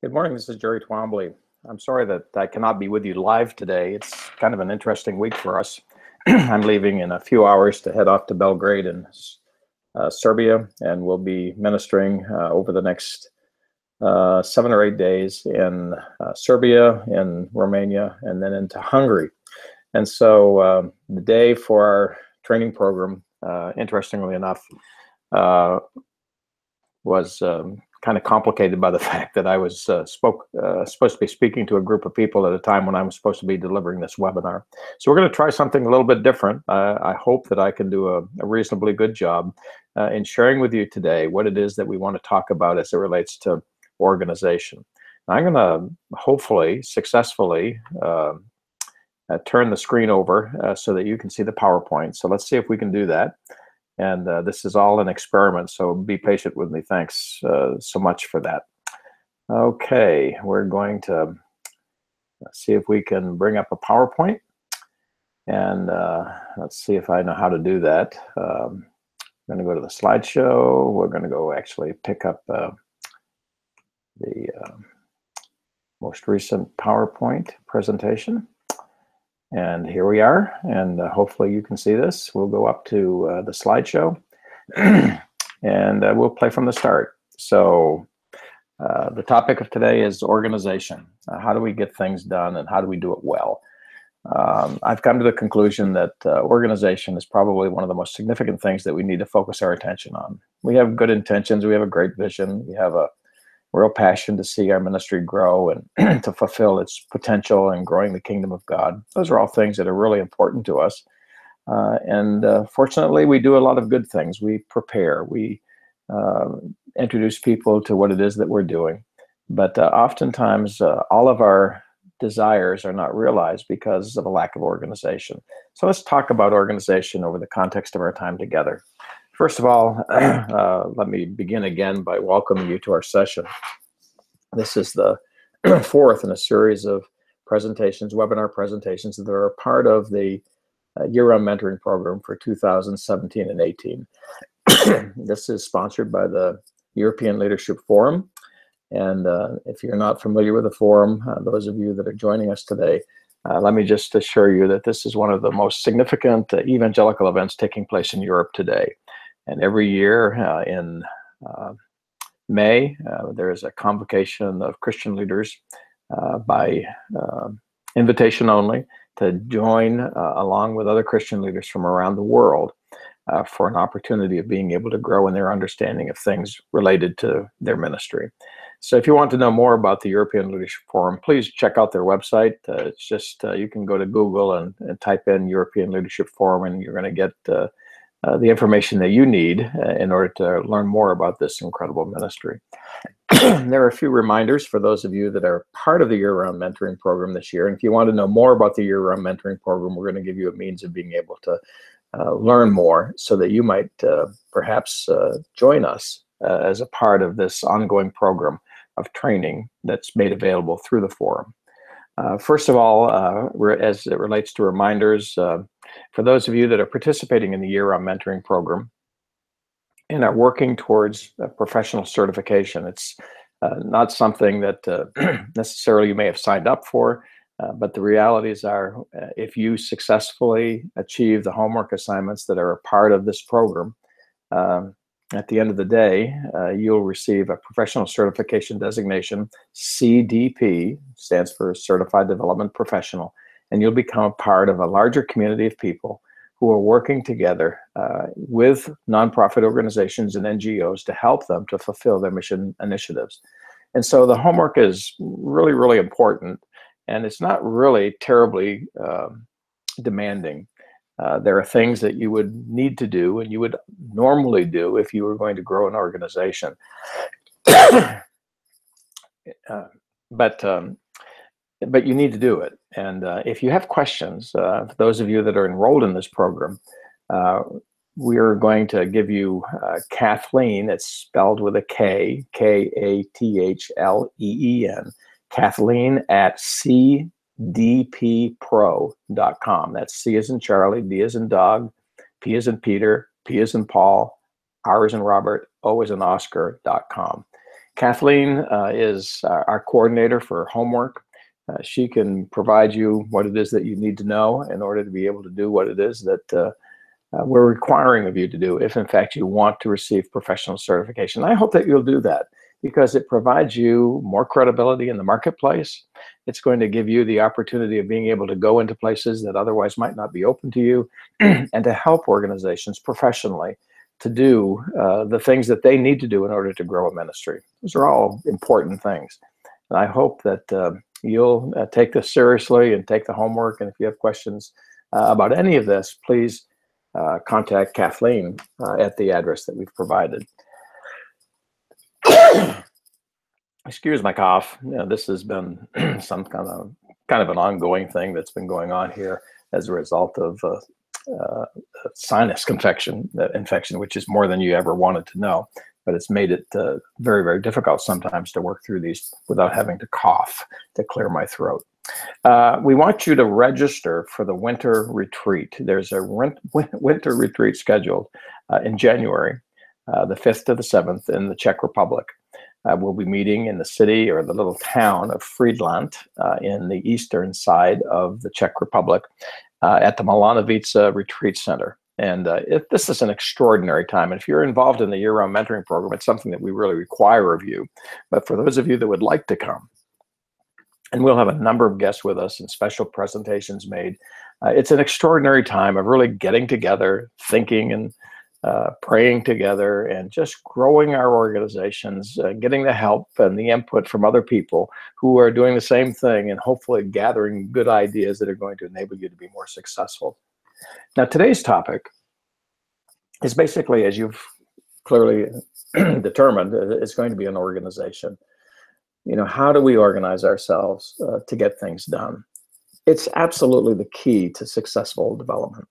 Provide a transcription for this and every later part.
Good morning. This is Jerry Twombly. I'm sorry that I cannot be with you live today. It's kind of an interesting week for us. I'm leaving in a few hours to head off to Belgrade in Serbia, and we'll be ministering over the next 7 or 8 days in Serbia, in Romania, and then into Hungary. And so the day for our training program, interestingly enough, was kind of complicated by the fact that I was supposed to be speaking to a group of people at a time when I was supposed to be delivering this webinar. So we're going to try something a little bit different. I hope that I can do a reasonably good job in sharing with you today what it is that we want to talk about as it relates to organization. Now, I'm going to hopefully successfully turn the screen over so that you can see the PowerPoint. So let's see if we can do that. And this is all an experiment, so be patient with me. Thanks so much for that. Okay, we're going to see if we can bring up a PowerPoint. And let's see if I know how to do that. I'm going to go to the slideshow. We're going to go actually pick up the most recent PowerPoint presentation. And here we are, and hopefully you can see this. We'll go up to the slideshow, and we'll play from the start. So the topic of today is organization. How do we get things done, and how do we do it well? I've come to the conclusion that organization is probably one of the most significant things that we need to focus our attention on. We have good intentions, we have a great vision, we have a real passion to see our ministry grow and to fulfill its potential and growing the kingdom of God. Those are all things that are really important to us. Fortunately, we do a lot of good things. We prepare, we introduce people to what it is that we're doing. But oftentimes, all of our desires are not realized because of a lack of organization. So let's talk about organization over the context of our time together. First of all, let me begin again by welcoming you to our session. This is the fourth in a series of presentations, webinar presentations that are a part of the year-round mentoring program for 2017 and 18. This is sponsored by the European Leadership Forum. And if you're not familiar with the forum, those of you that are joining us today, let me just assure you that this is one of the most significant evangelical events taking place in Europe today. And every year in May, there is a convocation of Christian leaders by invitation only to join along with other Christian leaders from around the world for an opportunity of being able to grow in their understanding of things related to their ministry. So if you want to know more about the European Leadership Forum, please check out their website. It's just, you can go to Google and type in European Leadership Forum, and you're going to get the information that you need in order to learn more about this incredible ministry. There are a few reminders for those of you that are part of the year-round mentoring program this year. And if you want to know more about the year-round mentoring program, we're going to give you a means of being able to learn more so that you might perhaps join us as a part of this ongoing program of training that's made available through the forum. First of all, as it relates to reminders, for those of you that are participating in the year-round mentoring program and are working towards professional certification, it's not something that necessarily you may have signed up for, but the realities are if you successfully achieve the homework assignments that are a part of this program, at the end of the day, you'll receive a professional certification designation. CDP stands for Certified Development Professional, and you'll become a part of a larger community of people who are working together with nonprofit organizations and NGOs to help them to fulfill their mission initiatives. And so the homework is really, really important, and it's not really terribly demanding. There are things that you would need to do and you would normally do if you were going to grow an organization. But you need to do it. And if you have questions, for those of you that are enrolled in this program, we are going to give you Kathleen. It's spelled with a K, K-A-T-H-L-E-E-N, Kathleen at cdppro.com. That's C as in Charlie, D as in dog, P as in Peter, P as in Paul, R as in Robert, O as in Oscar.com. Kathleen is our coordinator for homework. She can provide you what it is that you need to know in order to be able to do what it is that we're requiring of you to do if in fact you want to receive professional certification. I hope that you'll do that because it provides you more credibility in the marketplace. It's going to give you the opportunity of being able to go into places that otherwise might not be open to you and to help organizations professionally to do the things that they need to do in order to grow a ministry. Those are all important things. And I hope that you'll take this seriously and take the homework. And if you have questions about any of this, please contact Kathleen at the address that we've provided. Excuse my cough. You know, this has been some kind of an ongoing thing that's been going on here as a result of sinus infection, which is more than you ever wanted to know. But it's made it very, very difficult sometimes to work through these without having to cough to clear my throat. We want you to register for the winter retreat. There's a winter retreat scheduled in January, the 5th to the 7th in the Czech Republic. We'll be meeting in the city or the little town of Friedland in the eastern side of the Czech Republic at the Milanovice Retreat Center. And this is an extraordinary time. And if you're involved in the year-round mentoring program, it's something that we really require of you. But for those of you that would like to come, and we'll have a number of guests with us and special presentations made. It's an extraordinary time of really getting together, thinking and praying together, and just growing our organizations, getting the help and the input from other people who are doing the same thing, and hopefully gathering good ideas that are going to enable you to be more successful. Now, today's topic is basically, as you've clearly determined, it's going to be an organization. You know, how do we organize ourselves to get things done? It's absolutely the key to successful development.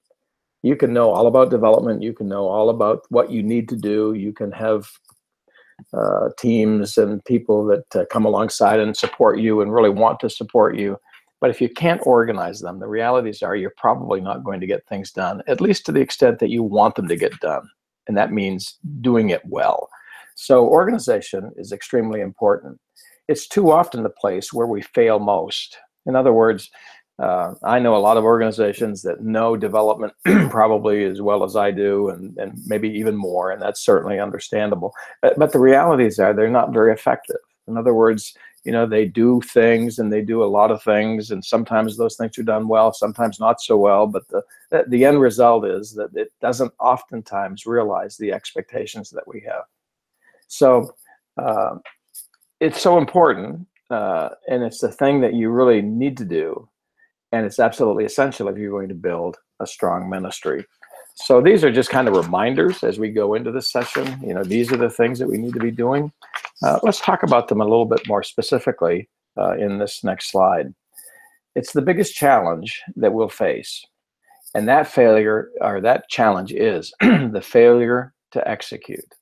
You can know all about development. You can know all about what you need to do. You can have teams and people that come alongside and support you and really want to support you. But if you can't organize them, the realities are you're probably not going to get things done, at least to the extent that you want them to get done. And that means doing it well. So organization is extremely important. It's too often the place where we fail most. In other words, I know a lot of organizations that know development probably as well as I do, and maybe even more, and that's certainly understandable. But the realities are they're not very effective. In other words, you know, they do things and they do a lot of things, and sometimes those things are done well, sometimes not so well, but the end result is that it doesn't oftentimes realize the expectations that we have. So it's so important, and it's the thing that you really need to do, and it's absolutely essential if you're going to build a strong ministry. So these are just kind of reminders as we go into this session. You know, these are the things that we need to be doing. Let's talk about them a little bit more specifically in this next slide. It's the biggest challenge that we'll face, and that failure, or that challenge, is the failure to execute.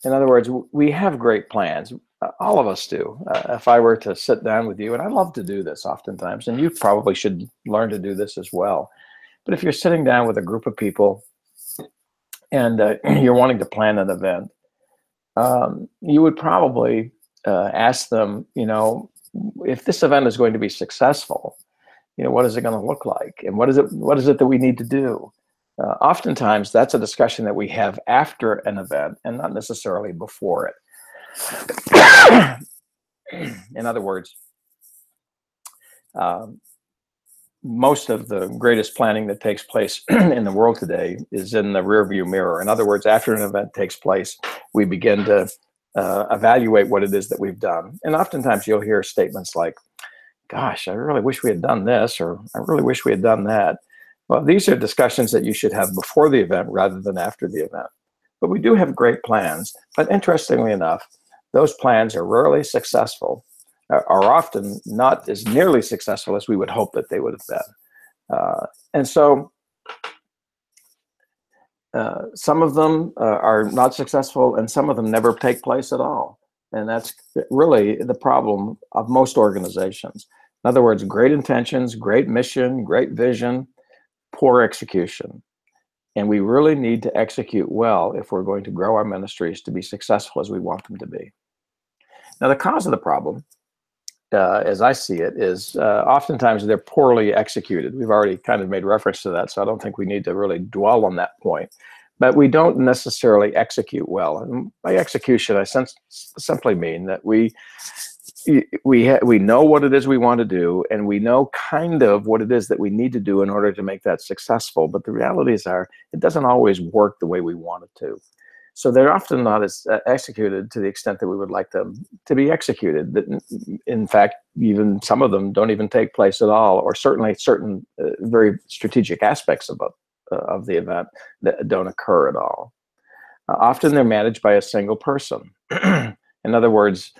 In other words, we have great plans. All of us do. If I were to sit down with you, and I love to do this oftentimes, and you probably should learn to do this as well. But if you're sitting down with a group of people and you're wanting to plan an event, you would probably ask them, you know, if this event is going to be successful, you know, what is it going to look like? And what is it that we need to do? Oftentimes, that's a discussion that we have after an event and not necessarily before it. In other words, most of the greatest planning that takes place in the world today is in the rearview mirror. In other words, after an event takes place, we begin to evaluate what it is that we've done. And oftentimes you'll hear statements like, gosh, I really wish we had done this, or I really wish we had done that. Well, these are discussions that you should have before the event rather than after the event. But we do have great plans. But interestingly enough, those plans are rarely successful, are often not as nearly successful as we would hope that they would have been. And so some of them are not successful, and some of them never take place at all. And that's really the problem of most organizations. In other words, great intentions, great mission, great vision, poor execution. And we really need to execute well if we're going to grow our ministries to be successful as we want them to be. Now, the cause of the problem, as I see it, is oftentimes they're poorly executed. We've already kind of made reference to that, so I don't think we need to really dwell on that point. But we don't necessarily execute well. And by execution, I simply mean that we know what it is we want to do, and we know kind of what it is that we need to do in order to make that successful. But the realities are, it doesn't always work the way we want it to. So they're often not as executed to the extent that we would like them to be executed. That, in fact, even some of them don't even take place at all, or certainly certain very strategic aspects of the event that don't occur at all. Often they're managed by a single person. In other words,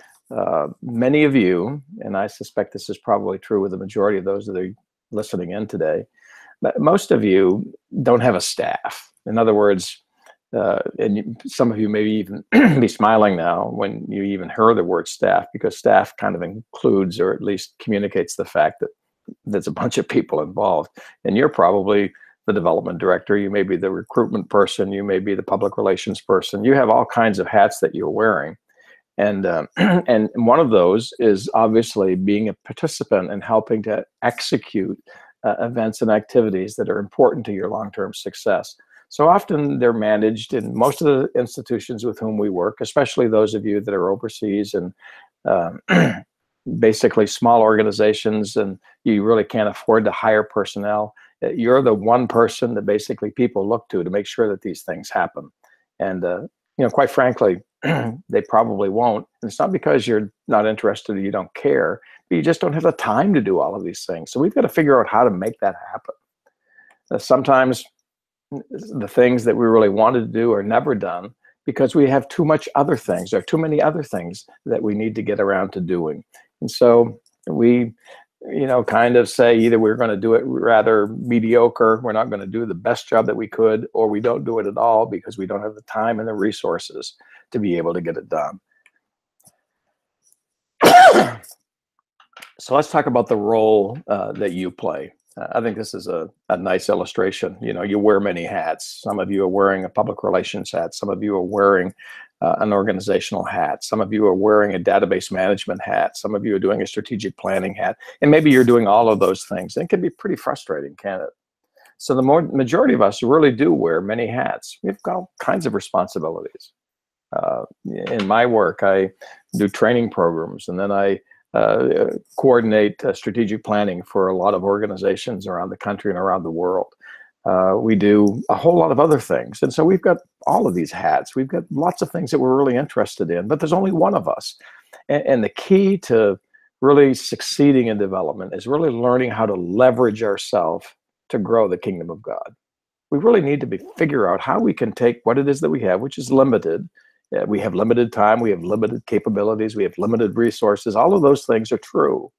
many of you, and I suspect this is probably true with the majority of those that are listening in today, but most of you don't have a staff. In other words, some of you may even be smiling now when you even hear the word staff, because staff kind of includes, or at least communicates, the fact that there's a bunch of people involved. And you're probably the development director, you may be the recruitment person, you may be the public relations person. You have all kinds of hats that you're wearing. And and one of those is obviously being a participant and helping to execute events and activities that are important to your long-term success. So often they're managed in most of the institutions with whom we work, especially those of you that are overseas and basically small organizations, and you really can't afford to hire personnel. You're the one person that basically people look to make sure that these things happen. And quite frankly, they probably won't. And it's not because you're not interested or you don't care, but you just don't have the time to do all of these things. So we've got to figure out how to make that happen. Sometimes the things that we really wanted to do are never done because we have too much other things. There are too many other things that we need to get around to doing. And so we, kind of say either we're going to do it rather mediocre, we're not going to do the best job that we could, or we don't do it at all because we don't have the time and the resources to be able to get it done. So let's talk about the role that you play. I think this is a nice illustration. You wear many hats. Some of you are wearing a public relations hat. Some of you are wearing an organizational hat. Some of you are wearing a database management hat. Some of you are doing a strategic planning hat. And maybe you're doing all of those things. It can be pretty frustrating, can't it? So the majority of us really do wear many hats. We've got all kinds of responsibilities. In my work, I do training programs, and then I coordinate strategic planning for a lot of organizations around the country and around the world. We do a whole lot of other things. And so we've got all of these hats. We've got lots of things that we're really interested in, but there's only one of us. And the key to really succeeding in development is really learning how to leverage ourselves to grow the kingdom of God. We really need to figure out how we can take what it is that we have, which is limited. We have limited time, we have limited capabilities, we have limited resources. All of those things are true.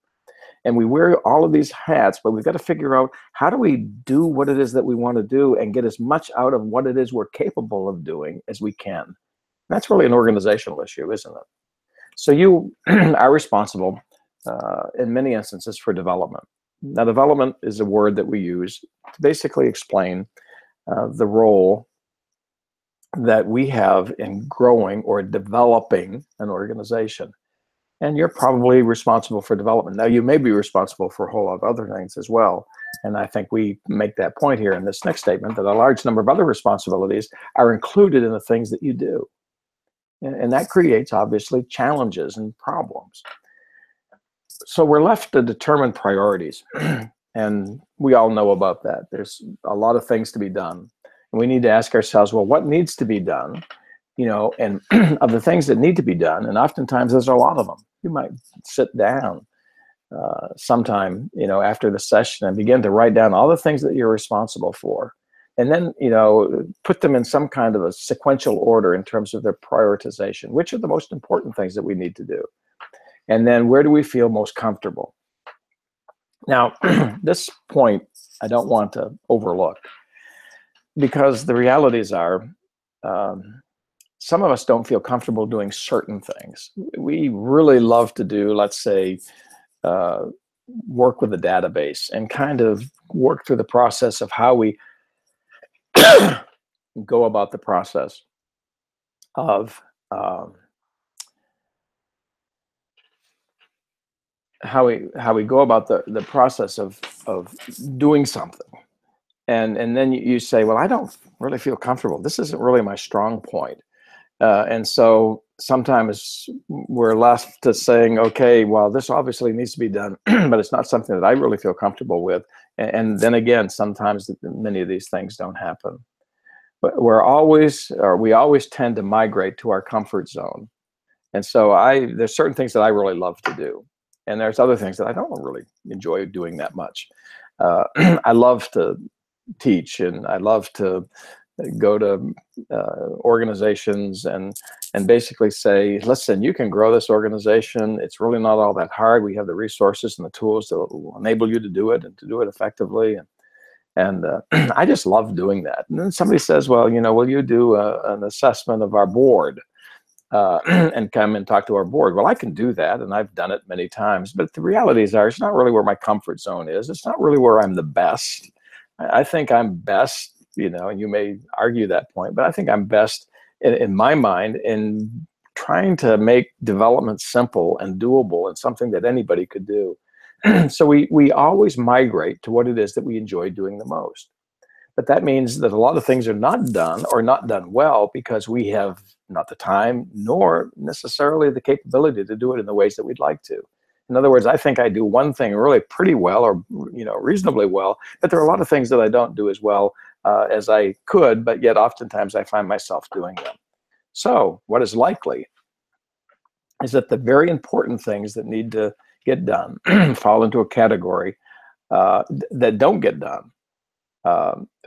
And we wear all of these hats, but we've got to figure out how do we do what it is that we want to do and get as much out of what it is we're capable of doing as we can. That's really an organizational issue, isn't it? So you are responsible in many instances for development. Now, development is a word that we use to basically explain the role that we have in growing or developing an organization. And you're probably responsible for development. Now, you may be responsible for a whole lot of other things as well. And I think we make that point here in this next statement, that a large number of other responsibilities are included in the things that you do. And that creates, obviously, challenges and problems. So we're left to determine priorities. And we all know about that. There's a lot of things to be done. And we need to ask ourselves, well, what needs to be done? And of the things that need to be done, and oftentimes there's a lot of them. You might sit down sometime, after the session and begin to write down all the things that you're responsible for. And then, put them in some kind of a sequential order in terms of their prioritization. Which are the most important things that we need to do? And then where do we feel most comfortable? Now, this point I don't want to overlook, because the realities are some of us don't feel comfortable doing certain things. We really love to do, let's say, work with a database and kind of work through the process of how we go about the process of um, how we go about the process of doing something, and then you say, well, I don't really feel comfortable. This isn't really my strong point. And so sometimes we're left to saying, okay, well, this obviously needs to be done, but it's not something that I really feel comfortable with. And then again, sometimes many of these things don't happen. But we always tend to migrate to our comfort zone. And so there's certain things that I really love to do. And there's other things that I don't really enjoy doing that much. I love to teach, and I love to go to organizations and basically say, listen, you can grow this organization. It's really not all that hard. We have the resources and the tools that will enable you to do it and to do it effectively. And I just love doing that. And then somebody says, well, will you do an assessment of our board and come and talk to our board? Well, I can do that, and I've done it many times. But the realities are, it's not really where my comfort zone is. It's not really where I'm the best. I think I'm best, and you may argue that point, but I think I'm best in my mind in trying to make development simple and doable and something that anybody could do. So we always migrate to what it is that we enjoy doing the most. But that means that a lot of things are not done or not done well because we have not the time nor necessarily the capability to do it in the ways that we'd like to. In other words, I think I do one thing really pretty well, or reasonably well, but there are a lot of things that I don't do as well as I could, but yet oftentimes I find myself doing them. So what is likely is that the very important things that need to get done fall into a category that don't get done.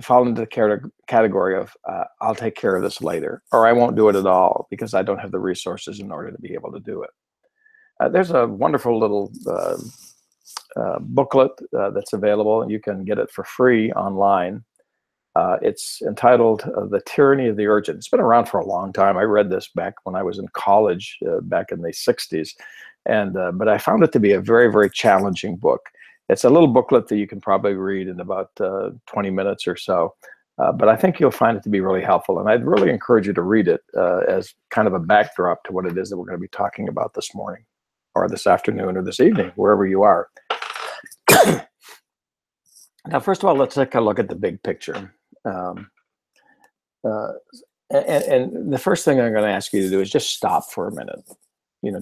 Fall into the category of I'll take care of this later, or I won't do it at all because I don't have the resources in order to be able to do it. There's a wonderful little booklet that's available, and you can get it for free online. It's entitled The Tyranny of the Urgent. It's been around for a long time. I read this back when I was in college back in the 60s, but I found it to be a very, very challenging book. It's a little booklet that you can probably read in about 20 minutes or so, but I think you'll find it to be really helpful, and I'd really encourage you to read it as kind of a backdrop to what it is that we're going to be talking about this morning, or this afternoon, or this evening, wherever you are. Now, first of all, let's take a look at the big picture. And the first thing I'm going to ask you to do is just stop for a minute.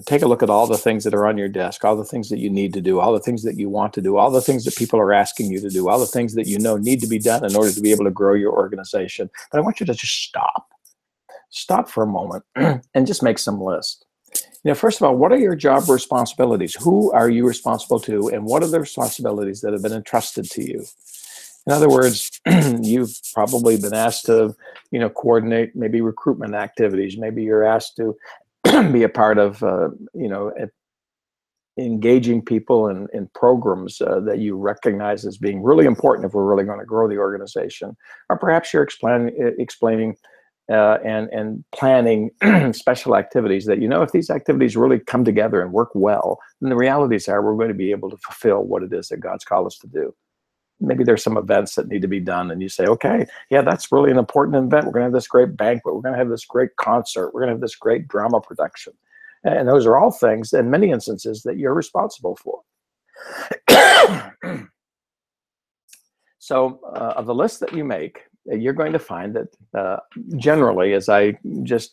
Take a look at all the things that are on your desk, all the things that you need to do, all the things that you want to do, all the things that people are asking you to do, all the things that need to be done in order to be able to grow your organization. But I want you to just stop for a moment and just make some lists. First of all, what are your job responsibilities? Who are you responsible to, and what are the responsibilities that have been entrusted to you? In other words, you've probably been asked to, coordinate maybe recruitment activities. Maybe you're asked to be a part of, engaging people in programs that you recognize as being really important if we're really going to grow the organization. Or perhaps you're explaining and planning special activities that, if these activities really come together and work well, then the realities are we're going to be able to fulfill what it is that God's called us to do. Maybe there's some events that need to be done, and you say, okay, yeah, that's really an important event. We're going to have this great banquet. We're going to have this great concert. We're going to have this great drama production. And those are all things, in many instances, that you're responsible for. So of the list that you make, you're going to find that generally, as I just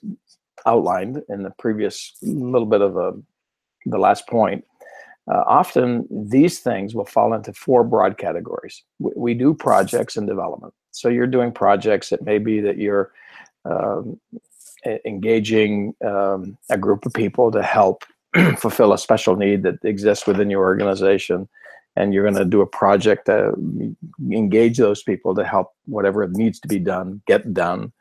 outlined in the previous little bit of the last point, often these things will fall into four broad categories. We do projects and development. So you're doing projects. It may be that you're engaging a group of people to help fulfill a special need that exists within your organization. And you're going to do a project to engage those people to help whatever needs to be done, get done.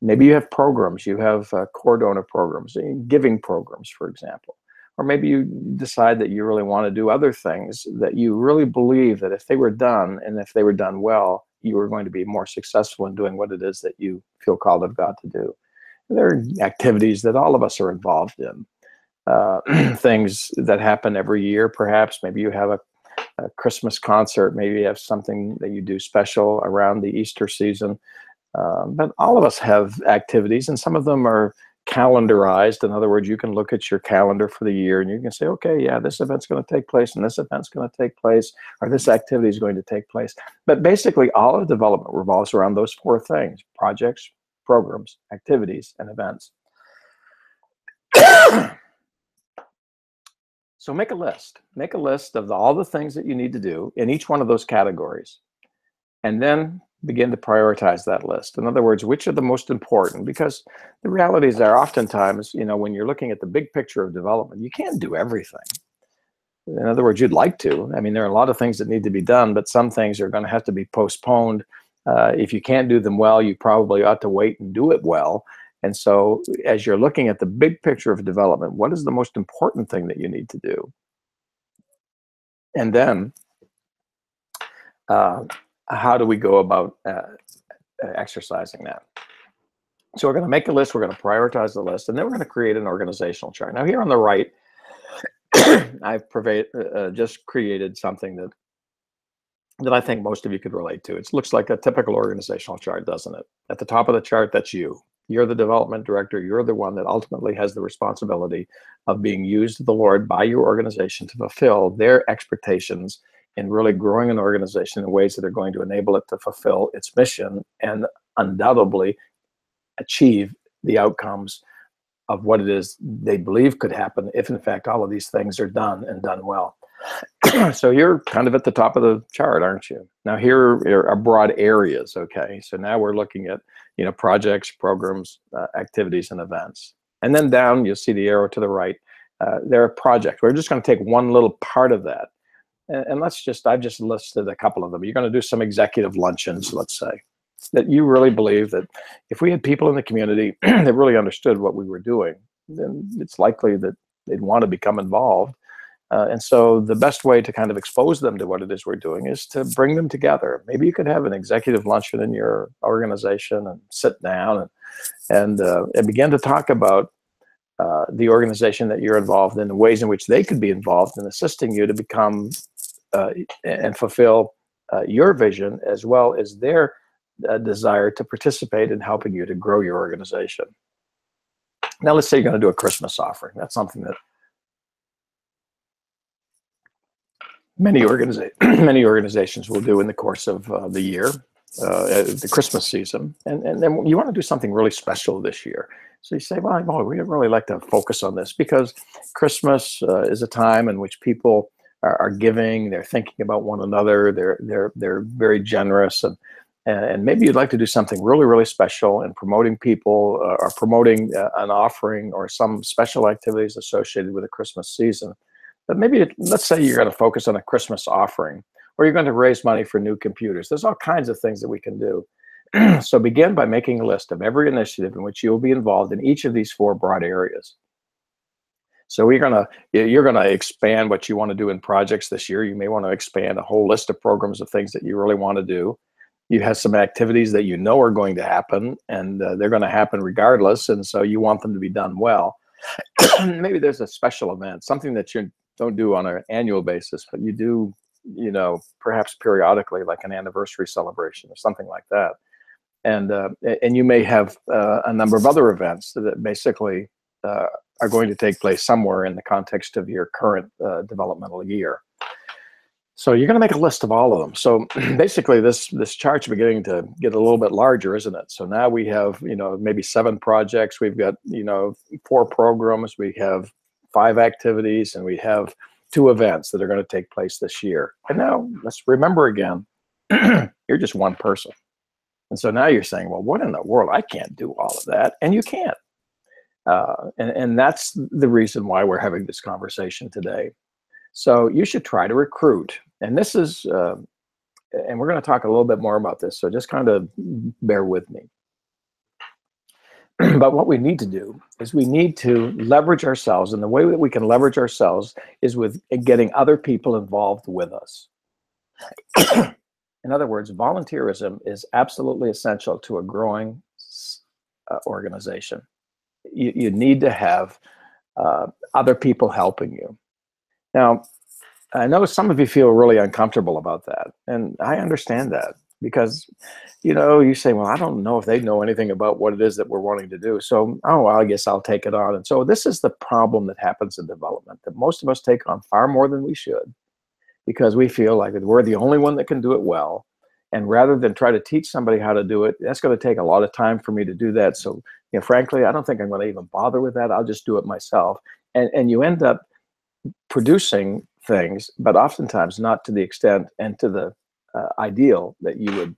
Maybe you have programs. You have core donor programs, giving programs, for example. Or maybe you decide that you really want to do other things that you really believe that if they were done, and if they were done well, you were going to be more successful in doing what it is that you feel called of God to do. And there are activities that all of us are involved in. Things that happen every year, perhaps. Maybe you have a Christmas concert. Maybe you have something that you do special around the Easter season. But all of us have activities, and some of them are calendarized. In other words, you can look at your calendar for the year and you can say, okay, yeah, this event's going to take place and this event's going to take place, or this activity is going to take place. But basically, all of development revolves around those four things: projects, programs, activities, and events. So make a list. Make a list of all the things that you need to do in each one of those categories, and then begin to prioritize that list. In other words, which are the most important? Because the realities are oftentimes, when you're looking at the big picture of development, you can't do everything. In other words, you'd like to. I mean, there are a lot of things that need to be done, but some things are going to have to be postponed. If you can't do them well, you probably ought to wait and do it well. And so as you're looking at the big picture of development, what is the most important thing that you need to do? And then how do we go about exercising that? So we're going to make a list, we're going to prioritize the list, and then we're going to create an organizational chart. Now here on the right, I've just created something that I think most of you could relate to. It looks like a typical organizational chart, doesn't it? At the top of the chart, that's you. You're the development director. You're the one that ultimately has the responsibility of being used of the Lord by your organization to fulfill their expectations in really growing an organization in ways that are going to enable it to fulfill its mission and undoubtedly achieve the outcomes of what it is they believe could happen if, in fact, all of these things are done and done well. So you're kind of at the top of the chart, aren't you? Now here are broad areas, okay? So now we're looking at, projects, programs, activities, and events. And then down, you'll see the arrow to the right. There are projects. We're just going to take one little part of that. And I've just listed a couple of them. You're going to do some executive luncheons, let's say, that you really believe that if we had people in the community that really understood what we were doing, then it's likely that they'd want to become involved. And so the best way to kind of expose them to what it is we're doing is to bring them together. Maybe you could have an executive luncheon in your organization and sit down and begin to talk about the organization that you're involved in, the ways in which they could be involved in assisting you to become and fulfill your vision, as well as their desire to participate in helping you to grow your organization. Now, let's say you're going to do a Christmas offering. That's something that many organizations will do in the course of the year, the Christmas season. And then you want to do something really special this year. So you say, well, we'd really like to focus on this because Christmas is a time in which people are giving, they're thinking about one another, they're very generous, and maybe you'd like to do something really, really special in promoting people or promoting an offering or some special activities associated with the Christmas season. But maybe let's say you're going to focus on a Christmas offering, or you're going to raise money for new computers. There's all kinds of things that we can do. So begin by making a list of every initiative in which you will be involved in each of these four broad areas. So you're going to expand what you want to do in projects this year. You may want to expand a whole list of programs of things that you really want to do. You have some activities that you know are going to happen, and they're going to happen regardless, and so you want them to be done well. Maybe there's a special event, something that you don't do on an annual basis, but you do, perhaps periodically, like an anniversary celebration or something like that. And you may have a number of other events that basically are going to take place somewhere in the context of your current developmental year. So you're going to make a list of all of them. So basically, this chart's beginning to get a little bit larger, isn't it? So now we have, maybe 7 projects. We've got, 4 programs. We have 5 activities, and we have 2 events that are going to take place this year. And now let's remember again, you're just one person. And so now you're saying, well, what in the world? I can't do all of that. And you can't. And that's the reason why we're having this conversation today. So you should try to recruit. And this is, and we're going to talk a little bit more about this. So just kind of bear with me. But what we need to do is we need to leverage ourselves. And the way that we can leverage ourselves is with getting other people involved with us. In other words, volunteerism is absolutely essential to a growing organization. You need to have other people helping you. Now, I know some of you feel really uncomfortable about that, and I understand that because, you say, well, I don't know if they know anything about what it is that we're wanting to do. So, oh, well, I guess I'll take it on. And so this is the problem that happens in development, that most of us take on far more than we should because we feel like we're the only one that can do it well. And rather than try to teach somebody how to do it, that's going to take a lot of time for me to do that. So, frankly, I don't think I'm going to even bother with that. I'll just do it myself. And you end up producing things, but oftentimes not to the extent and to the ideal that you would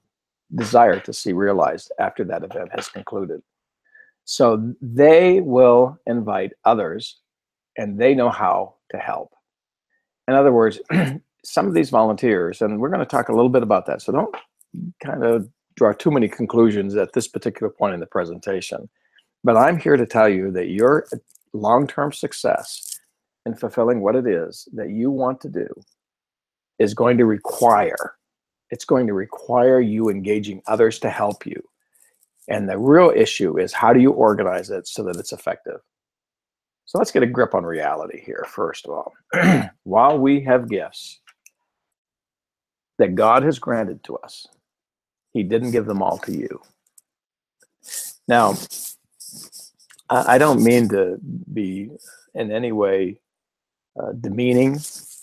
desire to see realized after that event has concluded. So they will invite others and they know how to help. In other words, some of these volunteers, and we're going to talk a little bit about that, so don't kind of draw too many conclusions at this particular point in the presentation. But I'm here to tell you that your long-term success in fulfilling what it is that you want to do is going to require you engaging others to help you. And the real issue is, how do you organize it so that it's effective? So let's get a grip on reality here, first of all. While we have gifts that God has granted to us, he didn't give them all to you. Now, I don't mean to be in any way demeaning,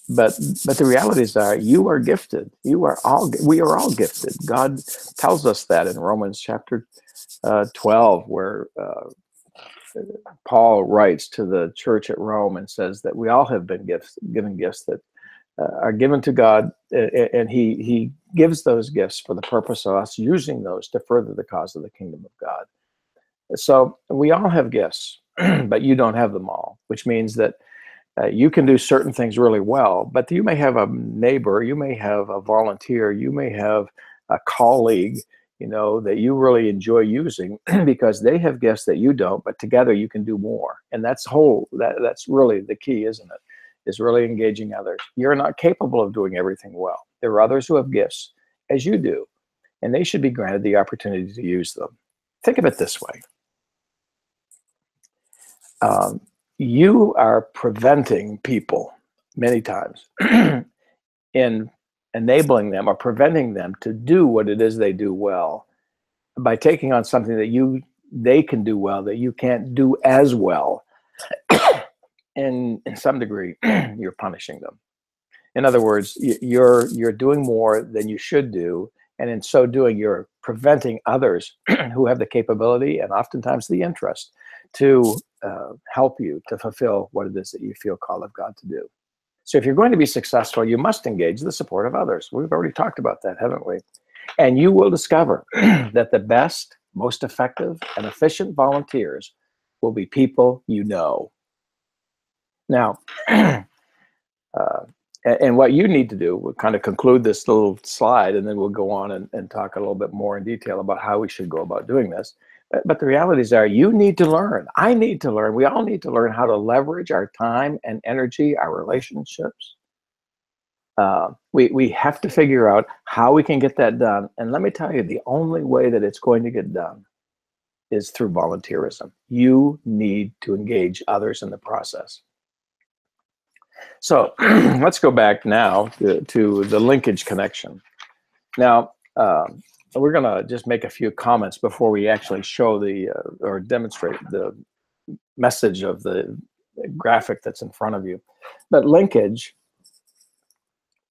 but the realities are, you are gifted. We are all gifted. God tells us that in Romans chapter 12, where Paul writes to the church at Rome and says that we all have been given gifts that are given to God, and he gives those gifts for the purpose of us using those to further the cause of the kingdom of God. So we all have gifts, but you don't have them all, which means that you can do certain things really well, but you may have a neighbor, you may have a volunteer, you may have a colleague, that you really enjoy using because they have gifts that you don't, but together you can do more. And that's really the key, isn't it? Is really engaging others. You're not capable of doing everything well. There are others who have gifts as you do, and they should be granted the opportunity to use them. Think of it this way. You are preventing people many times in enabling them or preventing them to do what it is they do well by taking on something that they can do well that you can't do as well. And in some degree, you're punishing them. In other words, you're doing more than you should do, and in so doing, you're preventing others who have the capability and oftentimes the interest to help you to fulfill what it is that you feel called of God to do. So if you're going to be successful, you must engage the support of others. We've already talked about that, haven't we? And you will discover that the best, most effective, and efficient volunteers will be people you know. Now, and what you need to do, we'll kind of conclude this little slide, and then we'll go on and talk a little bit more in detail about how we should go about doing this. But the realities are, you need to learn. I need to learn. We all need to learn how to leverage our time and energy, our relationships. We have to figure out how we can get that done. And let me tell you, the only way that it's going to get done is through volunteerism. You need to engage others in the process. So let's go back now to the linkage connection. Now, we're going to just make a few comments before we actually show or demonstrate the message of the graphic that's in front of you. But linkage,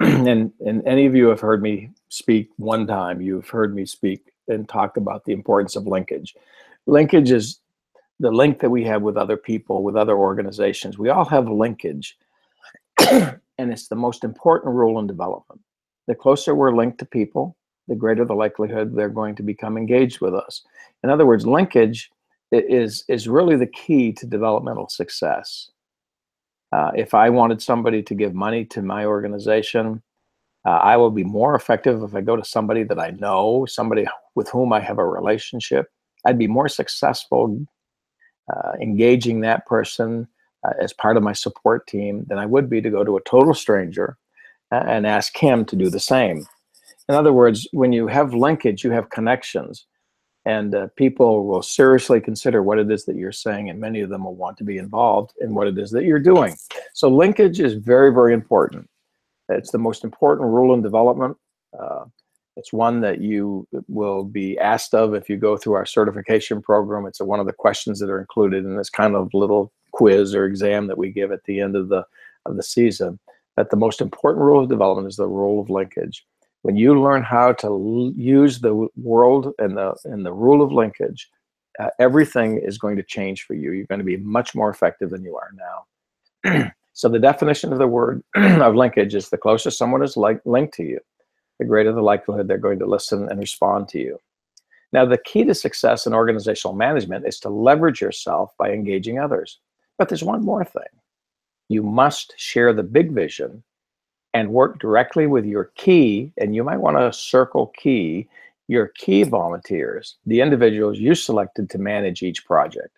and any of you have heard me speak one time, you've heard me speak and talk about the importance of linkage. Linkage is the link that we have with other people, with other organizations. We all have linkage. And it's the most important rule in development. The closer we're linked to people, the greater the likelihood they're going to become engaged with us. In other words, linkage is really the key to developmental success. If I wanted somebody to give money to my organization, I will be more effective if I go to somebody that I know, somebody with whom I have a relationship. I'd be more successful engaging that person as part of my support team than I would be to go to a total stranger and ask him to do the same. In other words, when you have linkage, you have connections, and people will seriously consider what it is that you're saying, and many of them will want to be involved in what it is that you're doing. So linkage is very, very important. It's the most important rule in development. Uh, it's one that you will be asked of if you go through our certification program. It's one of the questions that are included in this kind of little quiz or exam that we give at the end of the season. That the most important rule of development is the rule of linkage. When you learn how to use the world and the rule of linkage, everything is going to change for you. You're going to be much more effective than you are now. So the definition of the word of linkage is the closer someone is linked to you, the greater the likelihood they're going to listen and respond to you. Now, the key to success in organizational management is to leverage yourself by engaging others. But there's one more thing. You must share the big vision and work directly with your key, and you might want to circle key, your key volunteers, the individuals you selected to manage each project.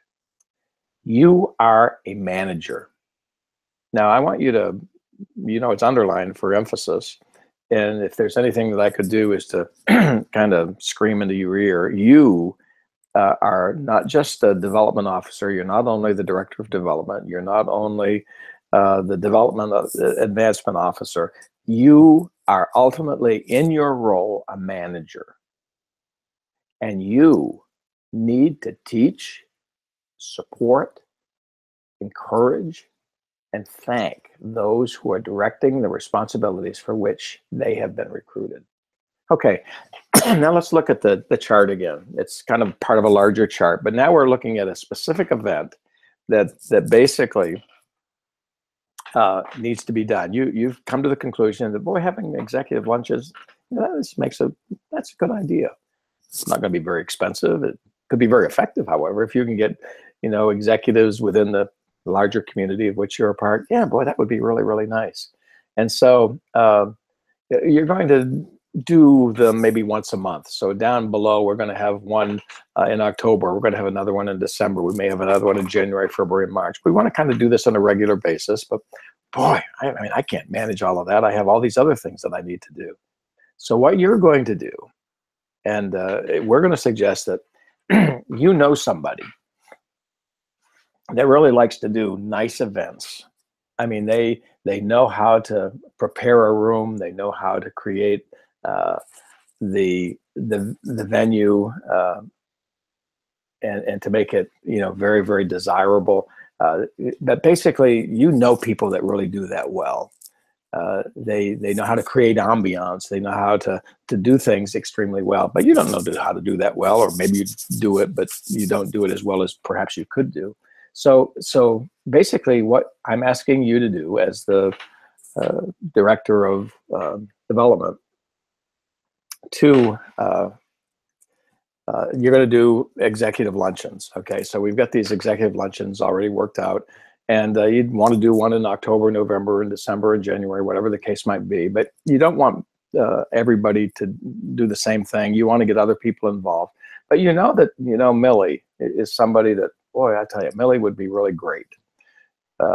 You are a manager. Now, I want you to, it's underlined for emphasis. And if there's anything that I could do is to kind of scream into your ear, you are not just a development officer. You're not only the director of development. You're not only the development advancement officer. You are ultimately, in your role, a manager. And you need to teach, support, encourage, and thank those who are directing the responsibilities for which they have been recruited. Okay, now let's look at the chart again. It's kind of part of a larger chart, but now we're looking at a specific event that basically needs to be done. You've come to the conclusion that, boy, having executive lunches, that's a good idea. It's not going to be very expensive. It could be very effective, however, if you can get, executives within the larger community of which you're a part. Yeah, boy, that would be really, really nice. And so you're going to do them maybe once a month. So down below, we're going to have one in October. We're going to have another one in December. We may have another one in January, February, March. We want to kind of do this on a regular basis. But boy, I can't manage all of that. I have all these other things that I need to do. So what you're going to do, and we're going to suggest that somebody that really likes to do nice events. I mean, they know how to prepare a room. They know how to create the venue and to make it very, very desirable. But basically, people that really do that well. They know how to create ambiance. They know how to do things extremely well. But you don't know how to do that well, or maybe you do it, but you don't do it as well as perhaps you could do. So basically, what I'm asking you to do as the director of development, you're going to do executive luncheons. Okay, so we've got these executive luncheons already worked out, and you'd want to do one in October, November, and December, and January, whatever the case might be. But you don't want everybody to do the same thing. You want to get other people involved. But Millie is somebody that, boy, I tell you, Millie would be really great.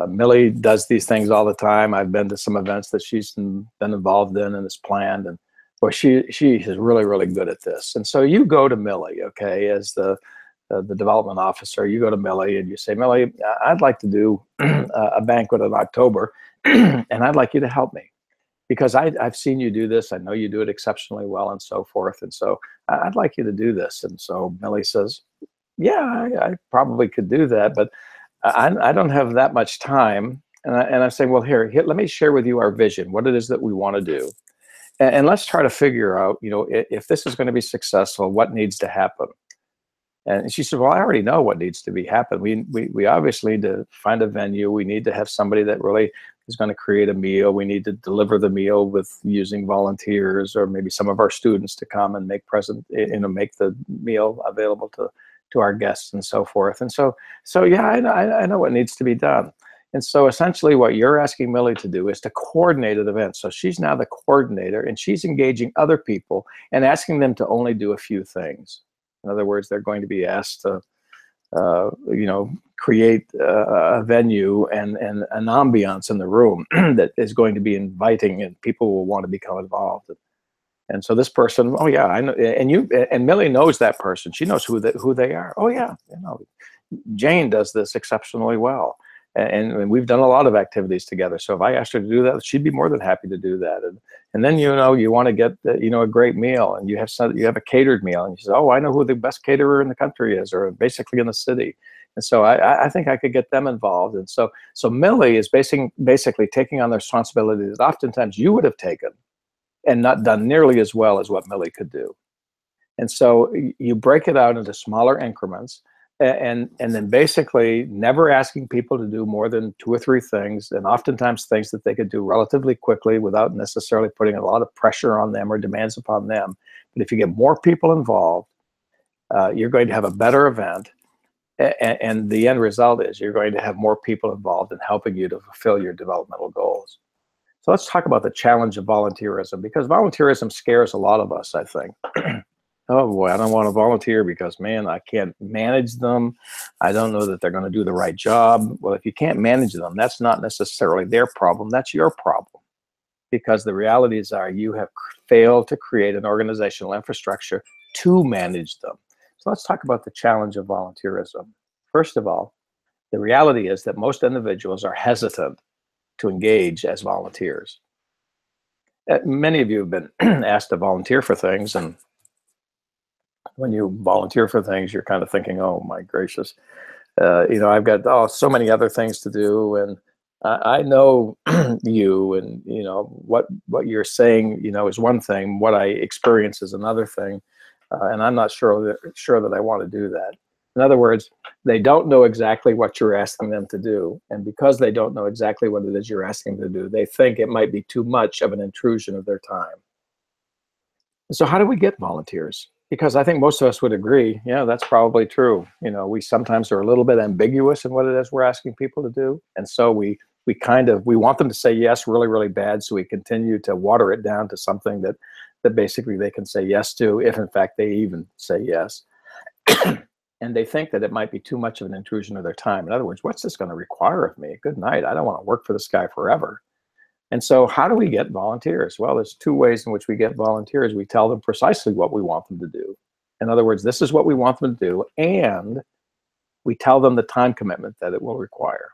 Millie does these things all the time. I've been to some events that she's been involved in and has planned, and boy, she is really, really good at this. And so you go to Millie, okay, as the development officer. You go to Millie and you say, Millie, I'd like to do a banquet in October, and I'd like you to help me because I've seen you do this. I know you do it exceptionally well, and so forth. And so I'd like you to do this. And so Millie says, yeah, I probably could do that, but I don't have that much time. And I say, well, here, let me share with you our vision, what it is that we want to do. And let's try to figure out, if this is going to be successful, what needs to happen. And she said, well, I already know what needs to be happen. We obviously need to find a venue. We need to have somebody that really is going to create a meal. We need to deliver the meal with using volunteers or maybe some of our students to come and make the meal available to our guests and so forth. And so yeah, I know what needs to be done. And so essentially what you're asking Millie to do is to coordinate an event. So she's now the coordinator, and she's engaging other people and asking them to only do a few things. In other words, they're going to be asked to, create a venue and an ambiance in the room that is going to be inviting, and people will want to become involved. And so this person, oh yeah, I know, and Millie knows that person. She knows who they are. Oh yeah, Jane does this exceptionally well. And we've done a lot of activities together. So if I asked her to do that, she'd be more than happy to do that. And then, you know, you want to get, a great meal, and you have a catered meal, and you say, oh, I know who the best caterer in the country is, or basically in the city. And so I think I could get them involved. And so Millie is basically taking on the responsibility that oftentimes you would have taken and not done nearly as well as what Millie could do. And so you break it out into smaller increments, and then basically never asking people to do more than 2 or 3 things, and oftentimes things that they could do relatively quickly without necessarily putting a lot of pressure on them or demands upon them. But if you get more people involved, you're going to have a better event. And the end result is you're going to have more people involved in helping you to fulfill your developmental goals. So let's talk about the challenge of volunteerism, because volunteerism scares a lot of us, I think. Oh boy, I don't want to volunteer because, man, I can't manage them. I don't know that they're going to do the right job. Well, if you can't manage them, that's not necessarily their problem. That's your problem. Because the realities are you have failed to create an organizational infrastructure to manage them. So let's talk about the challenge of volunteerism. First of all, the reality is that most individuals are hesitant to engage as volunteers. Many of you have been asked to volunteer for things, and when you volunteer for things, you're kind of thinking, oh my gracious, I've got so many other things to do, and I know you, and what you're saying, is one thing, what I experience is another thing, and I'm not sure that I want to do that. In other words, they don't know exactly what you're asking them to do, and because they don't know exactly what it is you're asking them to do, they think it might be too much of an intrusion of their time. So how do we get volunteers? Because I think most of us would agree, yeah, that's probably true. We sometimes are a little bit ambiguous in what it is we're asking people to do. And so we want them to say yes really, really bad. So we continue to water it down to something that basically they can say yes to, if in fact they even say yes. And they think that it might be too much of an intrusion of their time. In other words, what's this going to require of me? Good night. I don't want to work for this guy forever. And so how do we get volunteers? Well, there's 2 ways in which we get volunteers. We tell them precisely what we want them to do. In other words, this is what we want them to do, and we tell them the time commitment that it will require.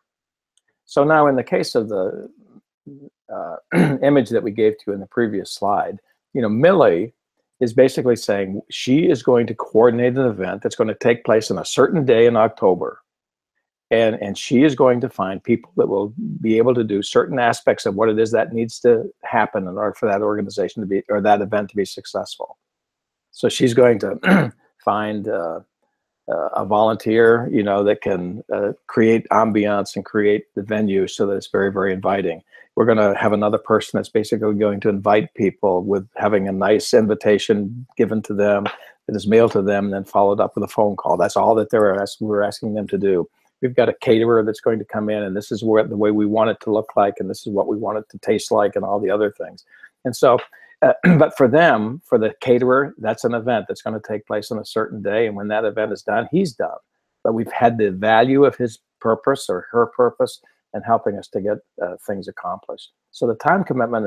So now in the case of the image that we gave to you in the previous slide, Millie is basically saying she is going to coordinate an event that's going to take place on a certain day in October. And she is going to find people that will be able to do certain aspects of what it is that needs to happen in order for that organization to be, or that event to be successful. So she's going to find a volunteer, that can create ambiance and create the venue so that it's very, very inviting. We're going to have another person that's basically going to invite people with having a nice invitation given to them that is mailed to them and then followed up with a phone call. That's all that we're asking them to do. We've got a caterer that's going to come in, and this is the way we want it to look like, and this is what we want it to taste like, and all the other things. And so, but for them, for the caterer, that's an event that's going to take place on a certain day, and when that event is done, he's done. But we've had the value of his purpose or her purpose and helping us to get things accomplished. So the time commitment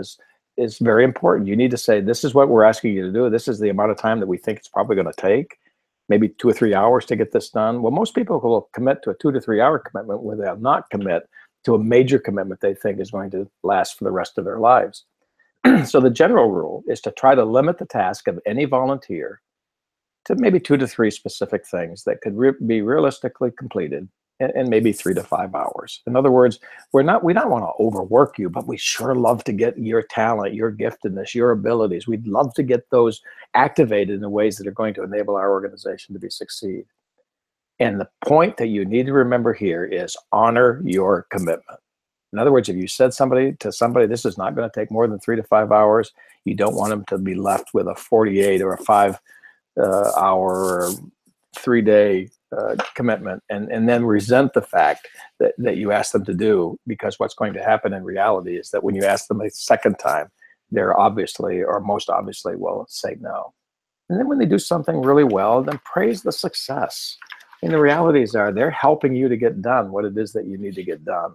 is very important. You need to say, this is what we're asking you to do. This is the amount of time that we think it's probably going to take. Maybe 2 or 3 hours to get this done. Well, most people will commit to a 2 to 3 hour commitment where they'll not commit to a major commitment they think is going to last for the rest of their lives. So the general rule is to try to limit the task of any volunteer to maybe 2 to 3 specific things that could be realistically completed in maybe 3 to 5 hours. In other words, we don't want to overwork you, but we sure love to get your talent, your giftedness, your abilities. We'd love to get those activated in ways that are going to enable our organization to succeed. And the point that you need to remember here is honor your commitment. In other words, if you said to somebody, this is not going to take more than 3 to 5 hours, you don't want them to be left with a 48 or a 5 hour or 3-day commitment and then resent the fact that you asked them to do, because what's going to happen in reality is that when you ask them a second time, they're obviously, or most obviously, will say no. And then when they do something really well, then praise the success. And the realities are they're helping you to get done what it is that you need to get done.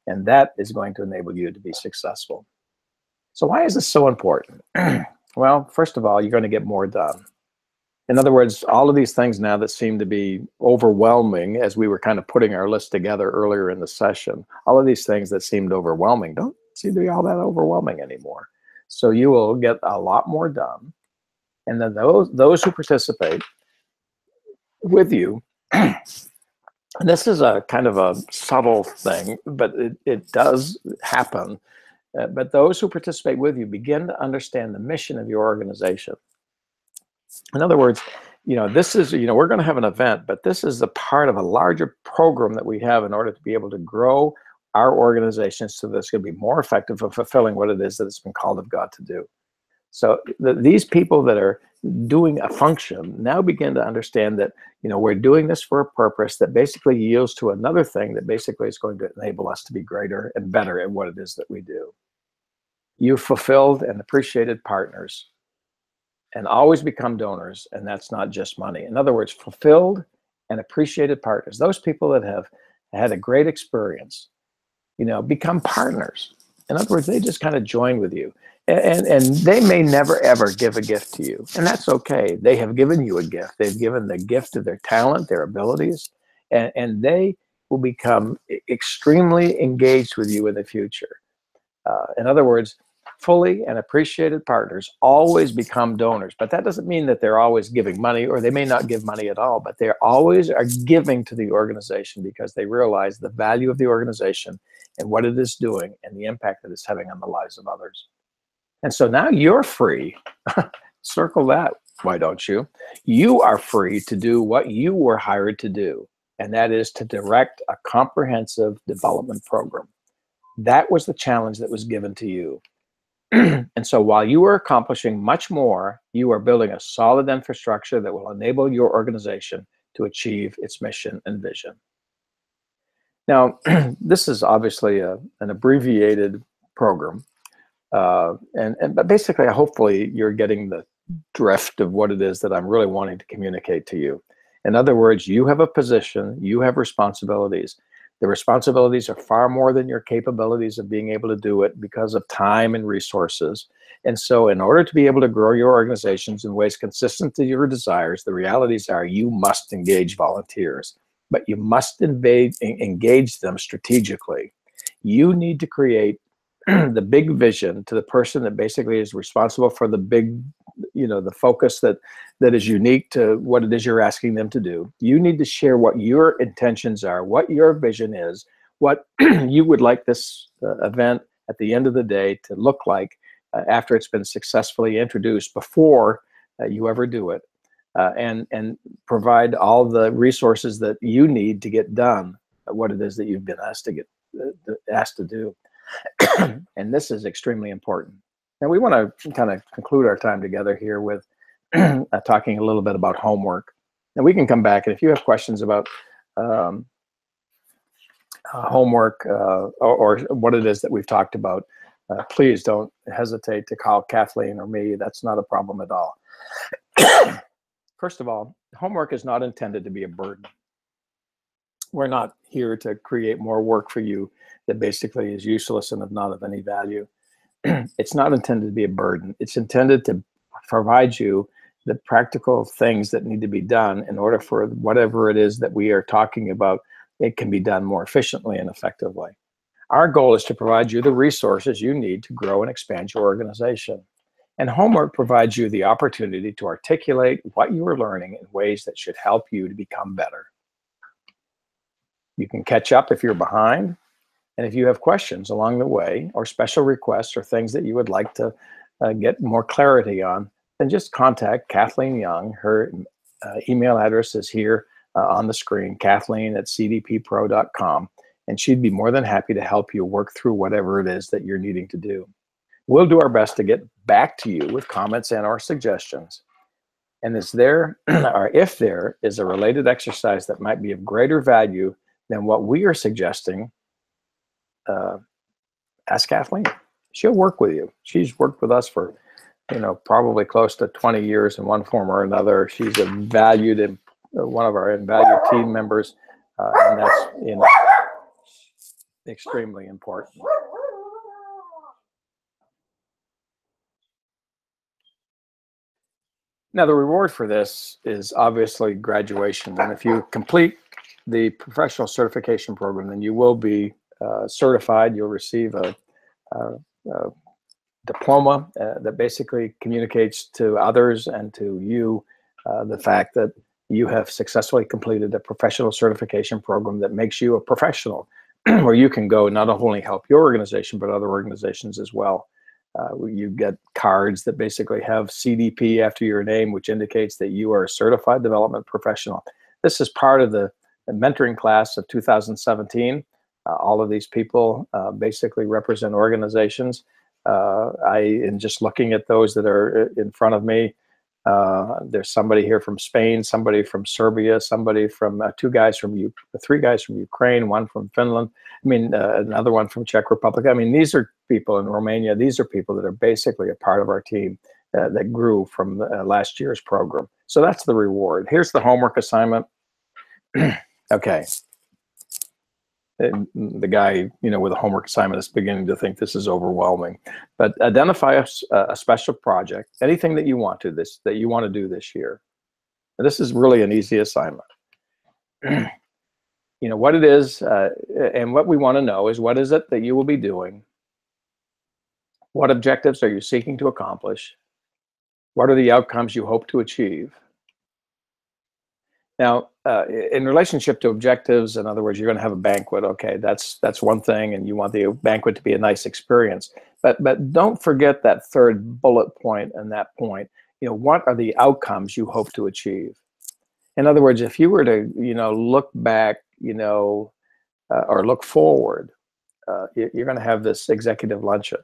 And that is going to enable you to be successful. So why is this so important? Well, first of all, you're going to get more done. In other words, all of these things now that seem to be overwhelming, as we were kind of putting our list together earlier in the session, all of these things that seemed overwhelming don't seem to be all that overwhelming anymore. So you will get a lot more done. And then those who participate with you, and this is a kind of a subtle thing, but it does happen. But those who participate with you begin to understand the mission of your organization. In other words, this is, we're going to have an event, but this is a part of a larger program that we have in order to be able to grow our organization so that it's going to be more effective in fulfilling what it is that it's been called of God to do. So these people that are doing a function now begin to understand that, we're doing this for a purpose that basically yields to another thing that basically is going to enable us to be greater and better at what it is that we do. You've fulfilled and appreciated partners and always become donors, and that's not just money. In other words, fulfilled and appreciated partners, those people that have had a great experience, become partners. In other words, they just kind of join with you. And they may never, ever give a gift to you. And that's okay. They have given you a gift. They've given the gift of their talent, their abilities, and they will become extremely engaged with you in the future. In other words, fully and appreciated partners always become donors. But that doesn't mean that they're always giving money, or they may not give money at all, but they always are giving to the organization because they realize the value of the organization and what it is doing and the impact that it's having on the lives of others. And so now you're free. Circle that, why don't you? You are free to do what you were hired to do, and that is to direct a comprehensive development program. That was the challenge that was given to you. And so while you are accomplishing much more, you are building a solid infrastructure that will enable your organization to achieve its mission and vision. Now, this is obviously an abbreviated program. But basically, hopefully, you're getting the drift of what it is that I'm really wanting to communicate to you. In other words, you have a position, you have responsibilities. The responsibilities are far more than your capabilities of being able to do it because of time and resources. And so in order to be able to grow your organizations in ways consistent to your desires, the realities are you must engage volunteers, but you must engage them strategically. You need to create the big vision to the person that basically is responsible for the big, the focus that is unique to what it is you're asking them to do. You need to share what your intentions are, what your vision is, what you would like this event at the end of the day to look like after it's been successfully introduced before you ever do it, and provide all the resources that you need to get done what it is that you've been asked to do. And this is extremely important. Now we want to kind of conclude our time together here with talking a little bit about homework. And we can come back, and if you have questions about homework or what it is that we've talked about, please don't hesitate to call Kathleen or me. That's not a problem at all. First of all, homework is not intended to be a burden. We're not here to create more work for you that basically is useless and not of any value. It's not intended to be a burden. It's intended to provide you the practical things that need to be done in order for whatever it is that we are talking about, it can be done more efficiently and effectively. Our goal is to provide you the resources you need to grow and expand your organization. And homework provides you the opportunity to articulate what you are learning in ways that should help you to become better. You can catch up if you're behind. And if you have questions along the way, or special requests or things that you would like to get more clarity on, then just contact Kathleen Young. Her email address is here on the screen, kathleen@cdppro.com, and she'd be more than happy to help you work through whatever it is that you're needing to do. We'll do our best to get back to you with comments and or suggestions. And if there is a related exercise that might be of greater value than what we are suggesting, ask Kathleen. She'll work with you. She's worked with us for, probably close to 20 years in one form or another. She's a valued one of our valued team members, and that's extremely important. Now, the reward for this is obviously graduation. And if you complete the professional certification program, then you will be certified. You'll receive a diploma that basically communicates to others and to you the fact that you have successfully completed a professional certification program that makes you a professional, where you can go not only help your organization, but other organizations as well. You get cards that basically have CDP after your name, which indicates that you are a certified development professional. This is part of the mentoring class of 2017. All of these people basically represent organizations. In just looking at those that are in front of me, there's somebody here from Spain, somebody from Serbia, somebody from three guys from Ukraine, one from Finland. I mean, another one from Czech Republic. I mean, these are people in Romania. These are people that are basically a part of our team that grew from last year's program. So that's the reward. Here's the homework assignment. Okay. And the guy, with a homework assignment is beginning to think this is overwhelming. But identify a special project, anything that you want to do this year. And this is really an easy assignment. What it is, and what we want to know is, what is it that you will be doing? What objectives are you seeking to accomplish? What are the outcomes you hope to achieve? Now, in relationship to objectives, in other words, you're going to have a banquet. Okay, that's one thing, and you want the banquet to be a nice experience. But don't forget that third bullet point and that point. What are the outcomes you hope to achieve? In other words, if you were to look back, or look forward, you're going to have this executive luncheon.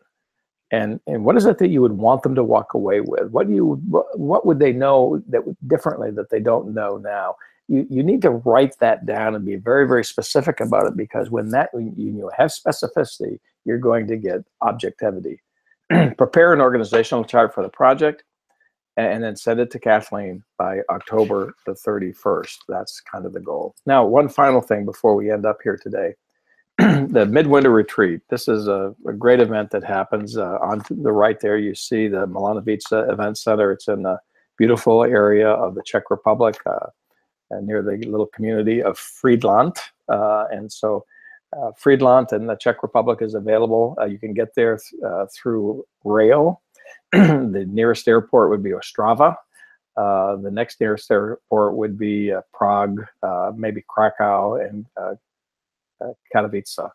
And what is it that you would want them to walk away with? What would they know differently that they don't know now? You need to write that down and be very, very specific about it, because when you have specificity, you're going to get objectivity. Prepare an organizational chart for the project, and then send it to Kathleen by October the 31st. That's kind of the goal. Now, one final thing before we end up here today. The Midwinter Retreat. This is a great event that happens on the right there. You see the Milanovica Event Center. It's in the beautiful area of the Czech Republic, near the little community of Friedland. And so Friedland in the Czech Republic is available. You can get there through rail. The nearest airport would be Ostrava. The next nearest airport would be Prague, maybe Krakow, and Katowice.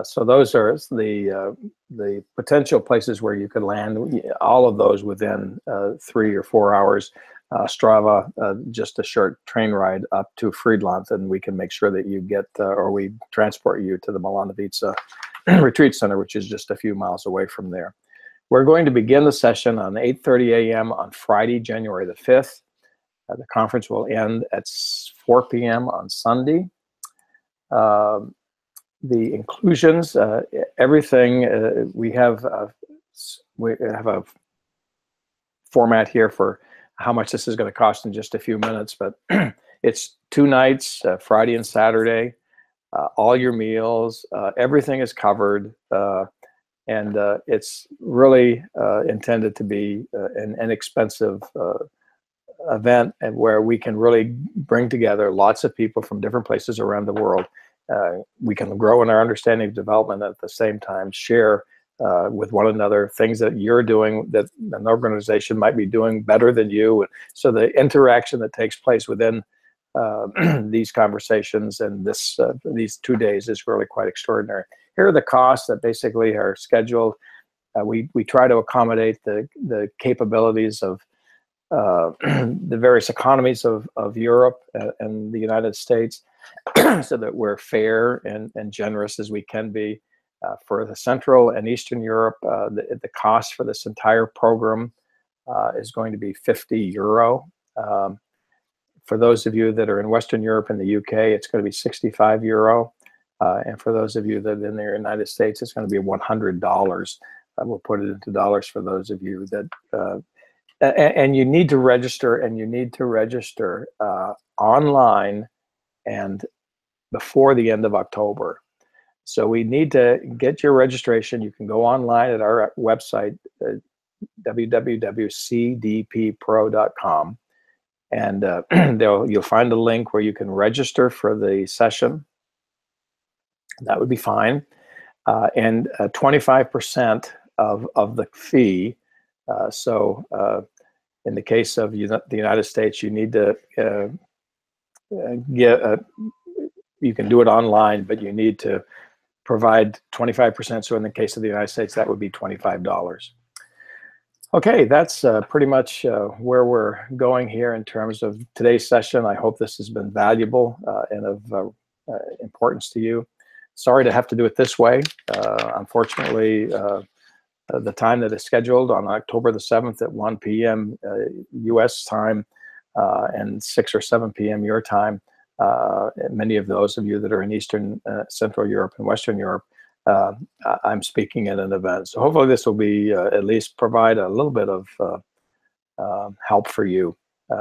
So those are the potential places where you could land. All of those within 3 or 4 hours. Strava, just a short train ride up to Friedland, and we can make sure that you get, or we transport you to the Milanovica Retreat Center, which is just a few miles away from there. We're going to begin the session on 8:30 a.m. on Friday, January the 5th. The conference will end at 4 p.m. on Sunday. The inclusions, everything, we have a format here for how much this is going to cost in just a few minutes, but it's 2 nights, Friday and Saturday, all your meals, everything is covered, and it's really intended to be an inexpensive event, and where we can really bring together lots of people from different places around the world. We can grow in our understanding of development, at the same time share with one another things that you're doing that an organization might be doing better than you. So the interaction that takes place within these conversations and these 2 days is really quite extraordinary. Here are the costs that basically are scheduled. We try to accommodate the capabilities of the various economies of Europe and the United States, so that we're fair and generous as we can be. For the Central and Eastern Europe, the cost for this entire program is going to be €50. For those of you that are in Western Europe and the UK, it's going to be €65. And for those of you that are in the United States, it's going to be $100. We'll put it into dollars for those of you that, and you need to register, online and before the end of October. So we need to get your registration. You can go online at our website, www.cdppro.com. and you'll find a link where you can register for the session. That would be fine. And 25% of the fee. In the case of the United States, you need to you can do it online, but you need to provide 25%. So in the case of the United States, that would be $25. Okay, that's pretty much where we're going here in terms of today's session. I hope this has been valuable and of importance to you. Sorry to have to do it this way. Unfortunately, the time that is scheduled on October the 7th at 1 p.m. U.S. time and 6 or 7 p.m. your time, many of those of you that are in Eastern, Central Europe and Western Europe, I'm speaking at an event. So hopefully this will be at least provide a little bit of help for you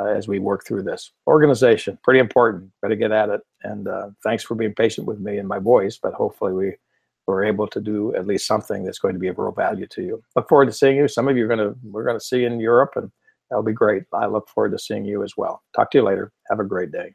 as we work through this. Organization, pretty important. Better get at it. And thanks for being patient with me and my voice, but hopefully we're able to do at least something that's going to be of real value to you. Look forward to seeing you. Some of you we're going to see in Europe, and that'll be great. I look forward to seeing you as well. Talk to you later. Have a great day.